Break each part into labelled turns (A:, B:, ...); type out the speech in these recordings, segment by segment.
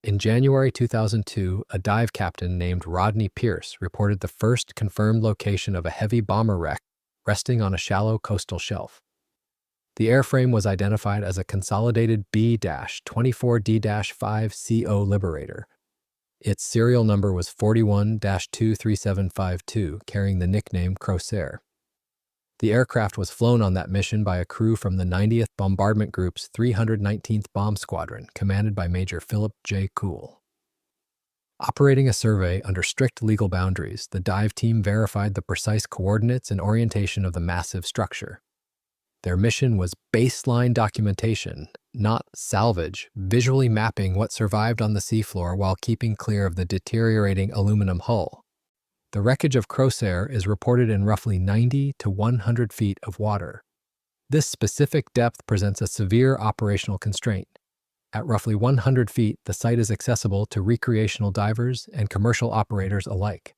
A: In January 2002, a dive captain named Rodney Pierce reported the first confirmed location of a heavy bomber wreck resting on a shallow coastal shelf. The airframe was identified as a consolidated B-24D-5 CO Liberator. Its serial number was 41-23752, carrying the nickname Crosair. The aircraft was flown on that mission by a crew from the 90th Bombardment Group's 319th Bomb Squadron, commanded by Major Philip J. Cool. Operating a survey under strict legal boundaries, the dive team verified the precise coordinates and orientation of the massive structure. Their mission was baseline documentation, not salvage, visually mapping what survived on the seafloor while keeping clear of the deteriorating aluminum hull. The wreckage of Crosair is reported in roughly 90 to 100 feet of water. This specific depth presents a severe operational constraint. At roughly 100 feet, the site is accessible to recreational divers and commercial operators alike.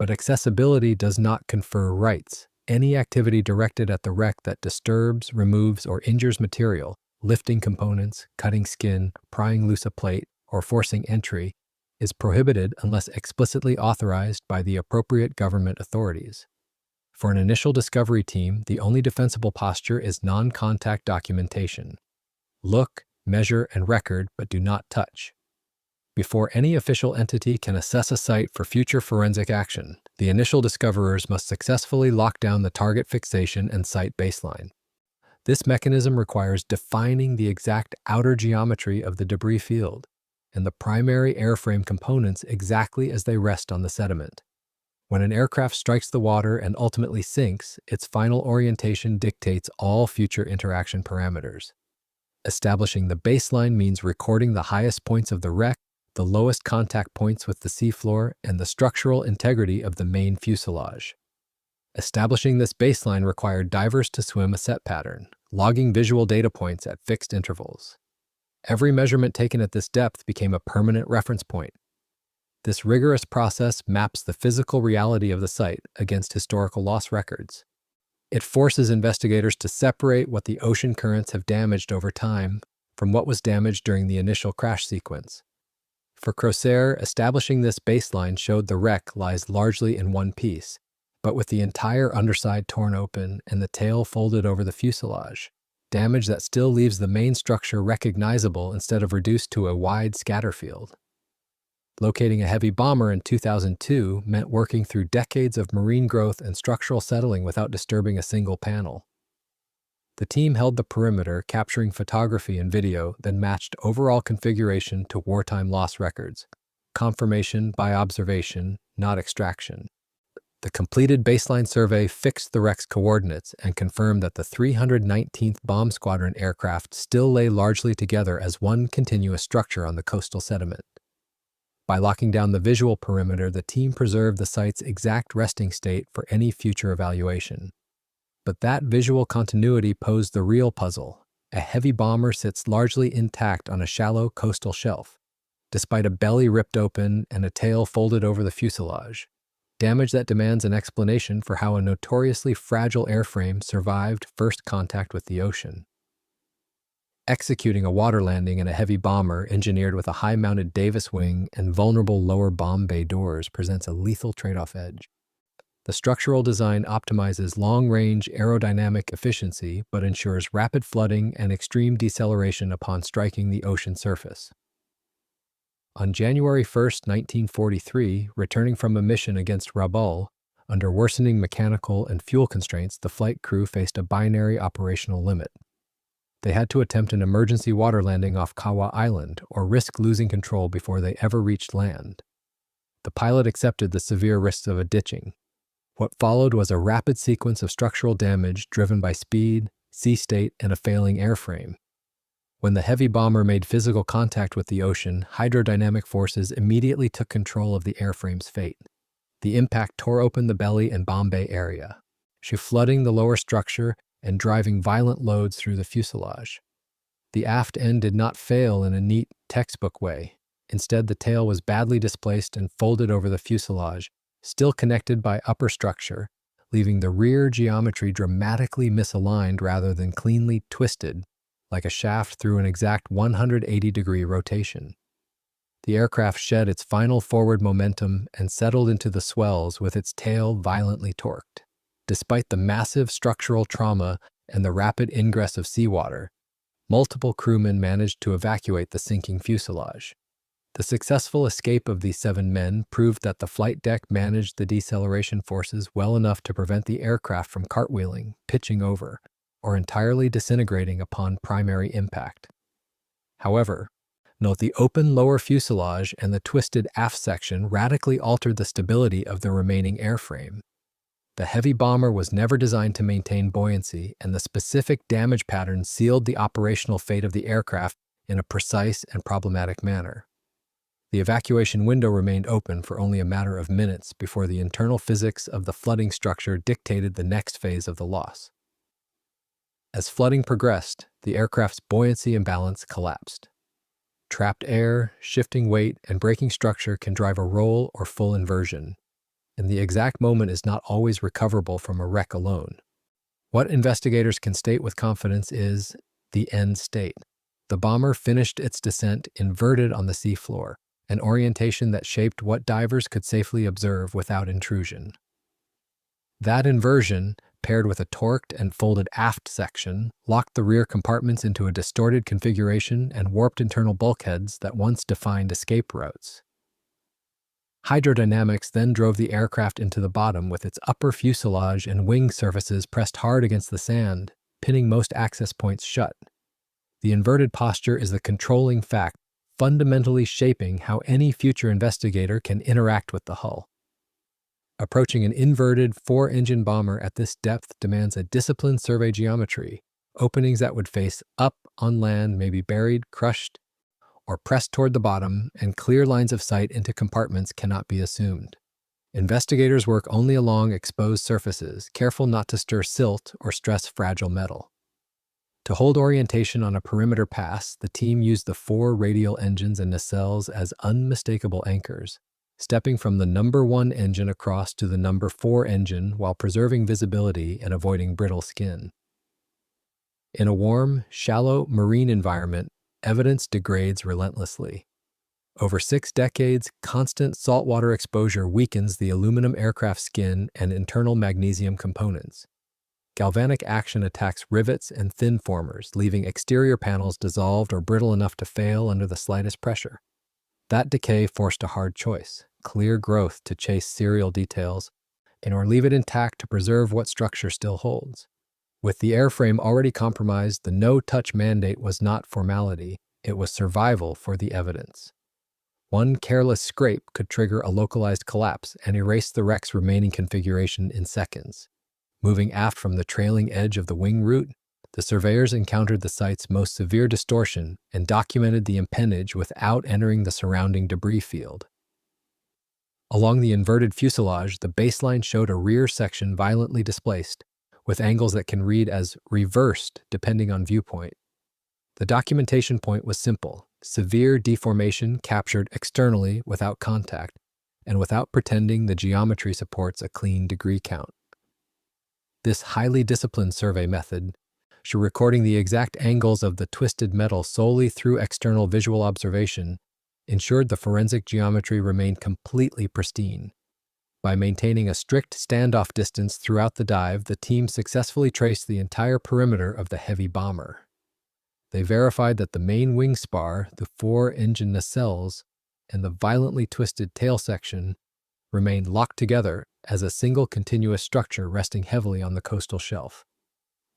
A: But accessibility does not confer rights. Any activity directed at the wreck that disturbs, removes, or injures material, lifting components, cutting skin, prying loose a plate, or forcing entry, is prohibited unless explicitly authorized by the appropriate government authorities. For an initial discovery team, the only defensible posture is non-contact documentation. Look, measure, and record, but do not touch. Before any official entity can assess a site for future forensic action, the initial discoverers must successfully lock down the target fixation and site baseline. This mechanism requires defining the exact outer geometry of the debris field and the primary airframe components exactly as they rest on the sediment. When an aircraft strikes the water and ultimately sinks, its final orientation dictates all future interaction parameters. Establishing the baseline means recording the highest points of the wreck, the lowest contact points with the seafloor, and the structural integrity of the main fuselage. Establishing this baseline required divers to swim a set pattern, logging visual data points at fixed intervals. Every measurement taken at this depth became a permanent reference point. This rigorous process maps the physical reality of the site against historical loss records. It forces investigators to separate what the ocean currents have damaged over time from what was damaged during the initial crash sequence. For Crosair, establishing this baseline showed the wreck lies largely in one piece, but with the entire underside torn open and the tail folded over the fuselage, damage that still leaves the main structure recognizable instead of reduced to a wide scatter field. Locating a heavy bomber in 2002 meant working through decades of marine growth and structural settling without disturbing a single panel. The team held the perimeter, capturing photography and video, then matched overall configuration to wartime loss records. Confirmation by observation, not extraction. The completed baseline survey fixed the wreck's coordinates and confirmed that the 319th Bomb Squadron aircraft still lay largely together as one continuous structure on the coastal sediment. By locking down the visual perimeter, the team preserved the site's exact resting state for any future evaluation. But that visual continuity posed the real puzzle. A heavy bomber sits largely intact on a shallow coastal shelf, despite a belly ripped open and a tail folded over the fuselage. Damage that demands an explanation for how a notoriously fragile airframe survived first contact with the ocean. Executing a water landing in a heavy bomber engineered with a high-mounted Davis wing and vulnerable lower bomb bay doors presents a lethal trade-off edge. The structural design optimizes long-range aerodynamic efficiency but ensures rapid flooding and extreme deceleration upon striking the ocean surface. On January 1, 1943, returning from a mission against Rabaul, under worsening mechanical and fuel constraints, the flight crew faced a binary operational limit. They had to attempt an emergency water landing off Kawa Island or risk losing control before they ever reached land. The pilot accepted the severe risks of a ditching. What followed was a rapid sequence of structural damage driven by speed, sea state, and a failing airframe. When the heavy bomber made physical contact with the ocean, hydrodynamic forces immediately took control of the airframe's fate. The impact tore open the belly and bomb bay area, flooding the lower structure and driving violent loads through the fuselage. The aft end did not fail in a neat, textbook way. Instead, the tail was badly displaced and folded over the fuselage, still connected by upper structure, leaving the rear geometry dramatically misaligned rather than cleanly twisted, like a shaft through an exact 180-degree rotation. The aircraft shed its final forward momentum and settled into the swells with its tail violently torqued. Despite the massive structural trauma and the rapid ingress of seawater, multiple crewmen managed to evacuate the sinking fuselage. The successful escape of these 7 men proved that the flight deck managed the deceleration forces well enough to prevent the aircraft from cartwheeling, pitching over, or entirely disintegrating upon primary impact. However, note the open lower fuselage and the twisted aft section radically altered the stability of the remaining airframe. The heavy bomber was never designed to maintain buoyancy, and the specific damage pattern sealed the operational fate of the aircraft in a precise and problematic manner. The evacuation window remained open for only a matter of minutes before the internal physics of the flooding structure dictated the next phase of the loss. As flooding progressed, the aircraft's buoyancy and balance collapsed. Trapped air, shifting weight, and braking structure can drive a roll or full inversion, and the exact moment is not always recoverable from a wreck alone. What investigators can state with confidence is the end state. The bomber finished its descent inverted on the seafloor, an orientation that shaped what divers could safely observe without intrusion. That inversion, paired with a torqued and folded aft section, locked the rear compartments into a distorted configuration and warped internal bulkheads that once defined escape routes. Hydrodynamics then drove the aircraft into the bottom with its upper fuselage and wing surfaces pressed hard against the sand, pinning most access points shut. The inverted posture is the controlling fact, fundamentally shaping how any future investigator can interact with the hull. Approaching an inverted 4-engine bomber at this depth demands a disciplined survey geometry. Openings that would face up on land may be buried, crushed, or pressed toward the bottom, and clear lines of sight into compartments cannot be assumed. Investigators work only along exposed surfaces, careful not to stir silt or stress fragile metal. To hold orientation on a perimeter pass, the team used the 4 radial engines and nacelles as unmistakable anchors, stepping from the number 1 engine across to the number 4 engine while preserving visibility and avoiding brittle skin. In a warm, shallow marine environment, evidence degrades relentlessly. Over 6 decades, constant saltwater exposure weakens the aluminum aircraft skin and internal magnesium components. Galvanic action attacks rivets and thin formers, leaving exterior panels dissolved or brittle enough to fail under the slightest pressure. That decay forced a hard choice: clear growth to chase serial details, or leave it intact to preserve what structure still holds. With the airframe already compromised, the no-touch mandate was not formality, it was survival for the evidence. One careless scrape could trigger a localized collapse and erase the wreck's remaining configuration in seconds. Moving aft from the trailing edge of the wing root, the surveyors encountered the site's most severe distortion and documented the impennage without entering the surrounding debris field. Along the inverted fuselage, the baseline showed a rear section violently displaced, with angles that can read as reversed depending on viewpoint. The documentation point was simple: severe deformation captured externally without contact, and without pretending the geometry supports a clean degree count. This highly disciplined survey method, recording the exact angles of the twisted metal solely through external visual observation, ensured the forensic geometry remained completely pristine. By maintaining a strict standoff distance throughout the dive, the team successfully traced the entire perimeter of the heavy bomber. They verified that the main wing spar, the 4 engine nacelles, and the violently twisted tail section remained locked together as a single continuous structure resting heavily on the coastal shelf.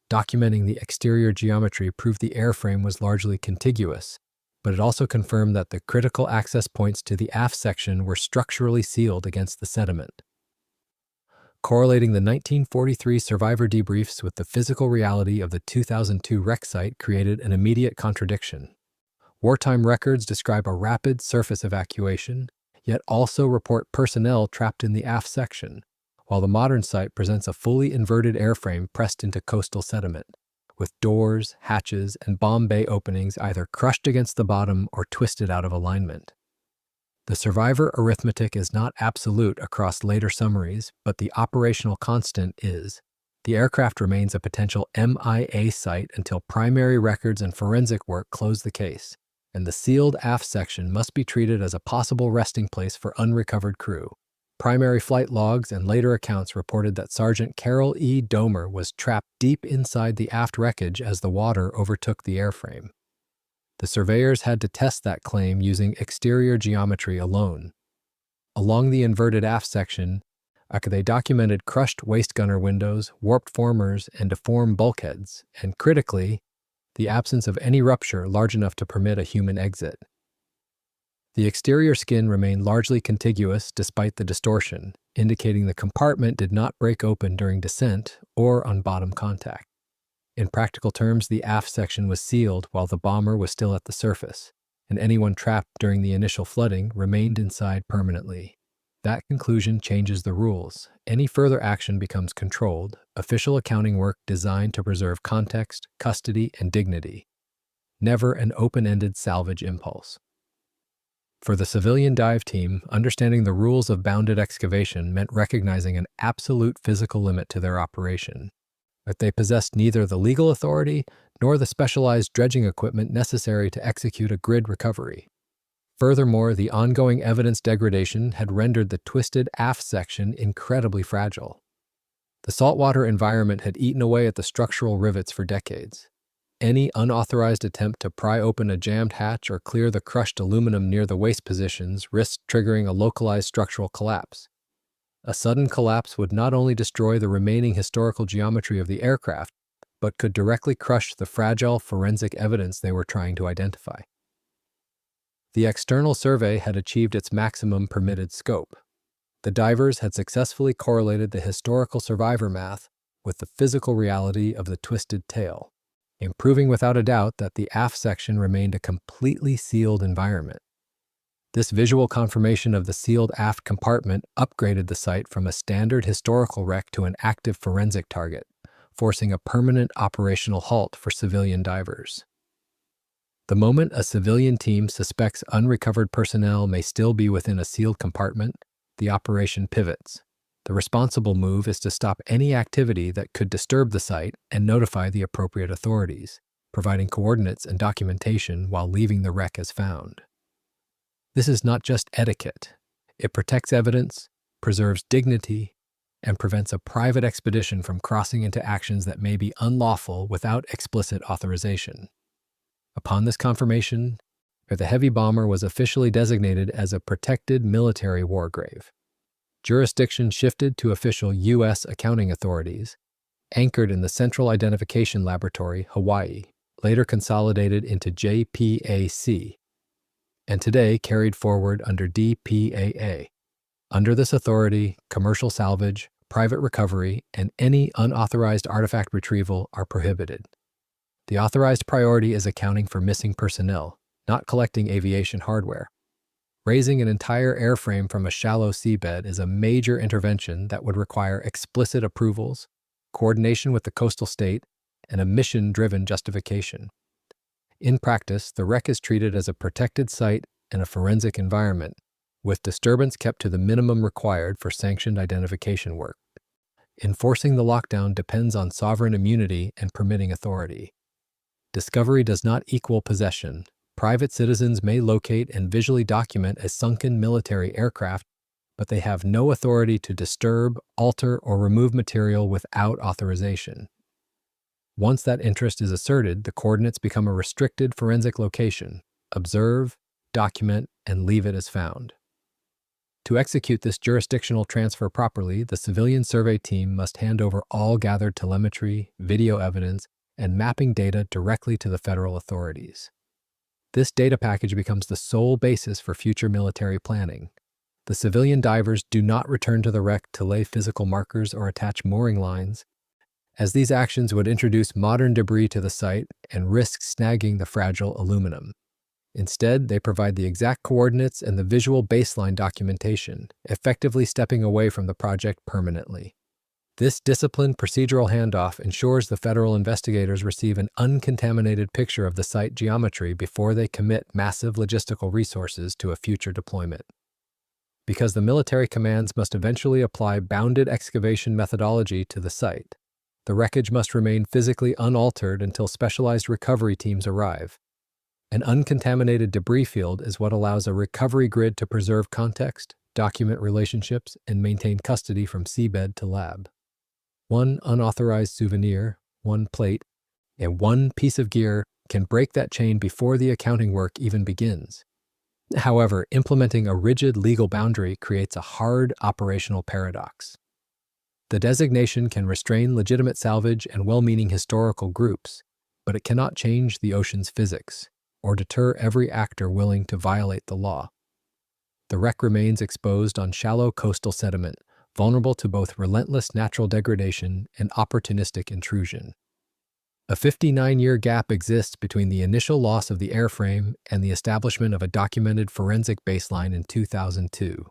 A: Documenting the exterior geometry proved the airframe was largely contiguous, but it also confirmed that the critical access points to the aft section were structurally sealed against the sediment. Correlating the 1943 survivor debriefs with the physical reality of the 2002 wreck site created an immediate contradiction. Wartime records describe a rapid surface evacuation, yet also report personnel trapped in the aft section, while the modern site presents a fully inverted airframe pressed into coastal sediment, with doors, hatches, and bomb bay openings either crushed against the bottom or twisted out of alignment. The survivor arithmetic is not absolute across later summaries, but the operational constant is. The aircraft remains a potential MIA site until primary records and forensic work close the case, and the sealed aft section must be treated as a possible resting place for unrecovered crew. Primary flight logs and later accounts reported that Sergeant Carol E. Domer was trapped deep inside the aft wreckage as the water overtook the airframe. The surveyors had to test that claim using exterior geometry alone. Along the inverted aft section, they documented crushed waist gunner windows, warped formers, and deformed bulkheads, and critically, the absence of any rupture large enough to permit a human exit. The exterior skin remained largely contiguous despite the distortion, indicating the compartment did not break open during descent or on bottom contact. In practical terms, the aft section was sealed while the bomber was still at the surface, and anyone trapped during the initial flooding remained inside permanently. That conclusion changes the rules. Any further action becomes controlled, official accounting work designed to preserve context, custody, and dignity. Never an open-ended salvage impulse. For the civilian dive team, understanding the rules of bounded excavation meant recognizing an absolute physical limit to their operation. But they possessed neither the legal authority nor the specialized dredging equipment necessary to execute a grid recovery. Furthermore, the ongoing evidence degradation had rendered the twisted aft section incredibly fragile. The saltwater environment had eaten away at the structural rivets for decades. Any unauthorized attempt to pry open a jammed hatch or clear the crushed aluminum near the waist positions risked triggering a localized structural collapse. A sudden collapse would not only destroy the remaining historical geometry of the aircraft, but could directly crush the fragile forensic evidence they were trying to identify. The external survey had achieved its maximum permitted scope. The divers had successfully correlated the historical survivor math with the physical reality of the twisted tail, proving without a doubt that the aft section remained a completely sealed environment. This visual confirmation of the sealed aft compartment upgraded the site from a standard historical wreck to an active forensic target, forcing a permanent operational halt for civilian divers. The moment a civilian team suspects unrecovered personnel may still be within a sealed compartment, the operation pivots. The responsible move is to stop any activity that could disturb the site and notify the appropriate authorities, providing coordinates and documentation while leaving the wreck as found. This is not just etiquette. It protects evidence, preserves dignity, and prevents a private expedition from crossing into actions that may be unlawful without explicit authorization. Upon this confirmation, the heavy bomber was officially designated as a protected military war grave. Jurisdiction shifted to official U.S. accounting authorities, anchored in the Central Identification Laboratory, Hawaii, later consolidated into JPAC, and today carried forward under DPAA. Under this authority, commercial salvage, private recovery, and any unauthorized artifact retrieval are prohibited. The authorized priority is accounting for missing personnel, not collecting aviation hardware. Raising an entire airframe from a shallow seabed is a major intervention that would require explicit approvals, coordination with the coastal state, and a mission-driven justification. In practice, the wreck is treated as a protected site and a forensic environment, with disturbance kept to the minimum required for sanctioned identification work. Enforcing the lockdown depends on sovereign immunity and permitting authority. Discovery does not equal possession. Private citizens may locate and visually document a sunken military aircraft, but they have no authority to disturb, alter, or remove material without authorization. Once that interest is asserted, the coordinates become a restricted forensic location. Observe, document, and leave it as found. To execute this jurisdictional transfer properly, the civilian survey team must hand over all gathered telemetry, video evidence, and mapping data directly to the federal authorities. This data package becomes the sole basis for future military planning. The civilian divers do not return to the wreck to lay physical markers or attach mooring lines, as these actions would introduce modern debris to the site and risk snagging the fragile aluminum. Instead, they provide the exact coordinates and the visual baseline documentation, effectively stepping away from the project permanently. This disciplined procedural handoff ensures the federal investigators receive an uncontaminated picture of the site geometry before they commit massive logistical resources to a future deployment. Because the military commands must eventually apply bounded excavation methodology to the site, the wreckage must remain physically unaltered until specialized recovery teams arrive. An uncontaminated debris field is what allows a recovery grid to preserve context, document relationships, and maintain custody from seabed to lab. One unauthorized souvenir, one plate, and one piece of gear can break that chain before the accounting work even begins. However, implementing a rigid legal boundary creates a hard operational paradox. The designation can restrain legitimate salvage and well-meaning historical groups, but it cannot change the ocean's physics or deter every actor willing to violate the law. The wreck remains exposed on shallow coastal sediment, vulnerable to both relentless natural degradation and opportunistic intrusion. A 59-year gap exists between the initial loss of the airframe and the establishment of a documented forensic baseline in 2002.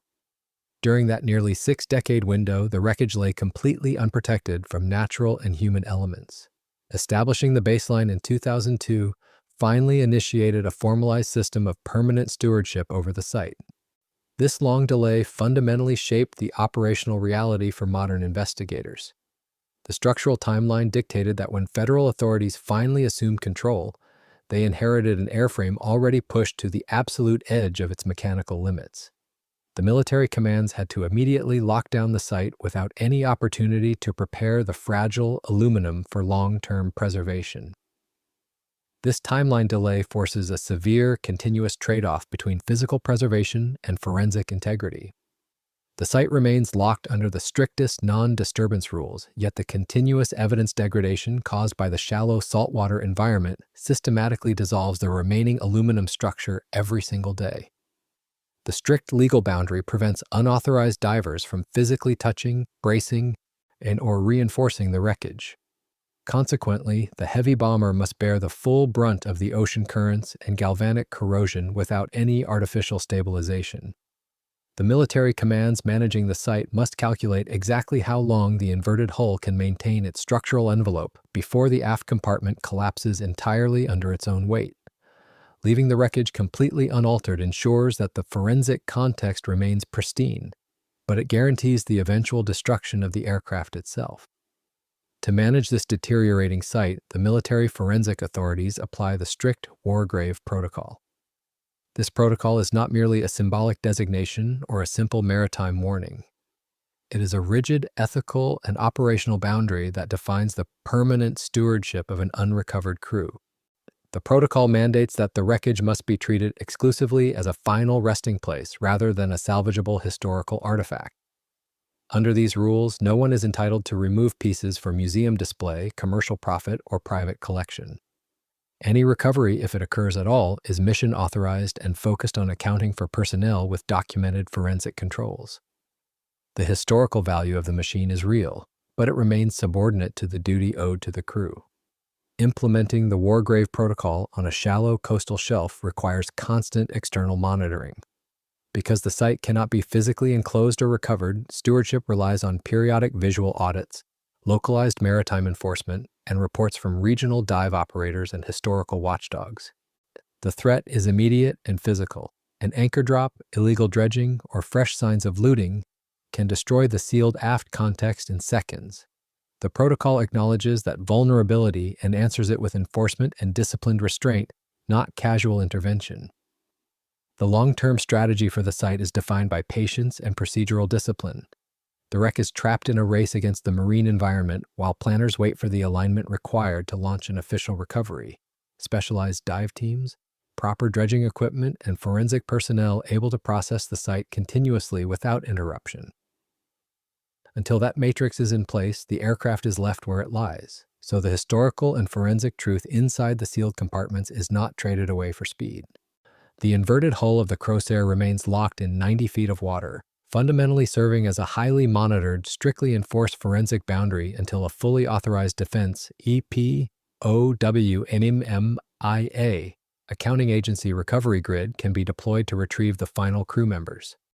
A: During that nearly 6-decade window, the wreckage lay completely unprotected from natural and human elements. Establishing the baseline in 2002 finally initiated a formalized system of permanent stewardship over the site. This long delay fundamentally shaped the operational reality for modern investigators. The structural timeline dictated that when federal authorities finally assumed control, they inherited an airframe already pushed to the absolute edge of its mechanical limits. The military commands had to immediately lock down the site without any opportunity to prepare the fragile aluminum for long-term preservation. This timeline delay forces a severe, continuous trade-off between physical preservation and forensic integrity. The site remains locked under the strictest non-disturbance rules, yet the continuous evidence degradation caused by the shallow saltwater environment systematically dissolves the remaining aluminum structure every single day. The strict legal boundary prevents unauthorized divers from physically touching, bracing, and/or reinforcing the wreckage. Consequently, the heavy bomber must bear the full brunt of the ocean currents and galvanic corrosion without any artificial stabilization. The military commands managing the site must calculate exactly how long the inverted hull can maintain its structural envelope before the aft compartment collapses entirely under its own weight. Leaving the wreckage completely unaltered ensures that the forensic context remains pristine, but it guarantees the eventual destruction of the aircraft itself. To manage this deteriorating site, the military forensic authorities apply the strict war grave protocol. This protocol is not merely a symbolic designation or a simple maritime warning. It is a rigid ethical and operational boundary that defines the permanent stewardship of an unrecovered crew. The protocol mandates that the wreckage must be treated exclusively as a final resting place rather than a salvageable historical artifact. Under these rules, no one is entitled to remove pieces for museum display, commercial profit, or private collection. Any recovery, if it occurs at all, is mission authorized and focused on accounting for personnel with documented forensic controls. The historical value of the machine is real, but it remains subordinate to the duty owed to the crew. Implementing the war grave protocol on a shallow coastal shelf requires constant external monitoring. Because the site cannot be physically enclosed or recovered, stewardship relies on periodic visual audits, localized maritime enforcement, and reports from regional dive operators and historical watchdogs. The threat is immediate and physical. An anchor drop, illegal dredging, or fresh signs of looting can destroy the sealed aft context in seconds. The protocol acknowledges that vulnerability and answers it with enforcement and disciplined restraint, not casual intervention. The long-term strategy for the site is defined by patience and procedural discipline. The wreck is trapped in a race against the marine environment while planners wait for the alignment required to launch an official recovery. Specialized dive teams, proper dredging equipment, and forensic personnel able to process the site continuously without interruption. Until that matrix is in place, the aircraft is left where it lies, so the historical and forensic truth inside the sealed compartments is not traded away for speed. The inverted hull of the Crosair remains locked in 90 feet of water, fundamentally serving as a highly monitored, strictly enforced forensic boundary until a fully authorized defense (EPOWNMMIA) accounting agency recovery grid can be deployed to retrieve the final crew members.